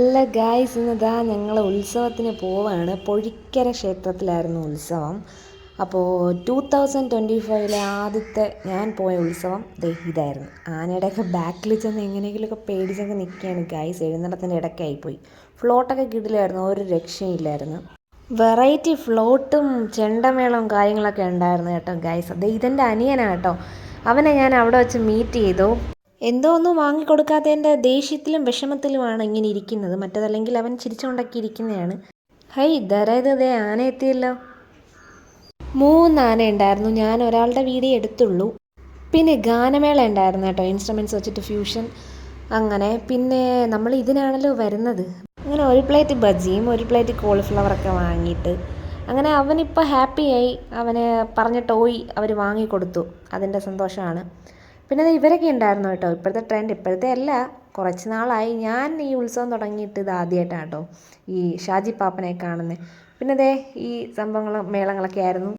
അല്ല ഗായ്സ്, ഇന്നതാ ഞങ്ങൾ ഉത്സവത്തിന് പോവാണ്. പൊഴിക്കര ക്ഷേത്രത്തിലായിരുന്നു ഉത്സവം. അപ്പോൾ 2025 ആദ്യത്തെ ഞാൻ പോയ ഉത്സവം ഇതായിരുന്നു. ആനയുടെയൊക്കെ ബാക്കിൽ ചെന്ന് എങ്ങനെയെങ്കിലുമൊക്കെ പേടിച്ചൊക്കെ നിൽക്കുകയാണ് ഗായ്സ്. എഴുന്നള്ളത്തിൻ്റെ ഇടയ്ക്കായിപ്പോയി. ഫ്ലോട്ടൊക്കെ കിടിലായിരുന്നു, ഒരു രക്ഷയില്ലായിരുന്നു. വെറൈറ്റി ഫ്ലോട്ടും ചെണ്ടമേളവും കാര്യങ്ങളൊക്കെ ഉണ്ടായിരുന്നു കേട്ടോ ഗായ്സ്. ഇതെൻ്റെ അനിയനാണ് കേട്ടോ. അവനെ ഞാൻ അവിടെ വെച്ച് മീറ്റ് ചെയ്തു. എന്തോ ഒന്നും വാങ്ങിക്കൊടുക്കാത്തതിൻ്റെ ദേഷ്യത്തിലും വിഷമത്തിലുമാണ് ഇങ്ങനെ ഇരിക്കുന്നത്. മറ്റേതല്ലെങ്കിൽ അവൻ ചിരിച്ചുകൊണ്ടൊക്കെ ഇരിക്കുന്നതാണ്. ഹൈ, ഇതാരായത്? ആന എത്തിയല്ലോ. 3 ആന ഉണ്ടായിരുന്നു. ഞാൻ ഒരാളുടെ വീഡിയോ എടുത്തുള്ളൂ. പിന്നെ ഗാനമേള ഉണ്ടായിരുന്നു കേട്ടോ, ഇൻസ്ട്രുമെൻറ്റ്സ് വെച്ചിട്ട് ഫ്യൂഷൻ. അങ്ങനെ പിന്നെ നമ്മൾ ഇതിനാണല്ലോ വരുന്നത്. അങ്ങനെ ഒരു പ്ലേറ്റ് ബജിയും ഒരു പ്ലേറ്റ് കോളിഫ്ലവറൊക്കെ വാങ്ങിയിട്ട് അങ്ങനെ അവനിപ്പോൾ ഹാപ്പിയായി. അവന് പറഞ്ഞ ടോയ് അവർ വാങ്ങിക്കൊടുത്തു. അതിൻ്റെ സന്തോഷമാണ്. പിന്നെ ഇവരൊക്കെ ഉണ്ടായിരുന്നു കേട്ടോ. ഇപ്പോഴത്തെ ട്രെൻഡ്, ഇപ്പോഴത്തെ അല്ല, കുറച്ച് നാളായി. ഞാൻ ഈ ഉത്സവം തുടങ്ങിയിട്ട് ഇത് ആദ്യമായിട്ടാണ് കേട്ടോ ഈ ഷാജി പാപ്പനെ കാണുന്നത്. പിന്നെ ഈ സംഭവങ്ങളും മേളങ്ങളൊക്കെ ആയിരുന്നു.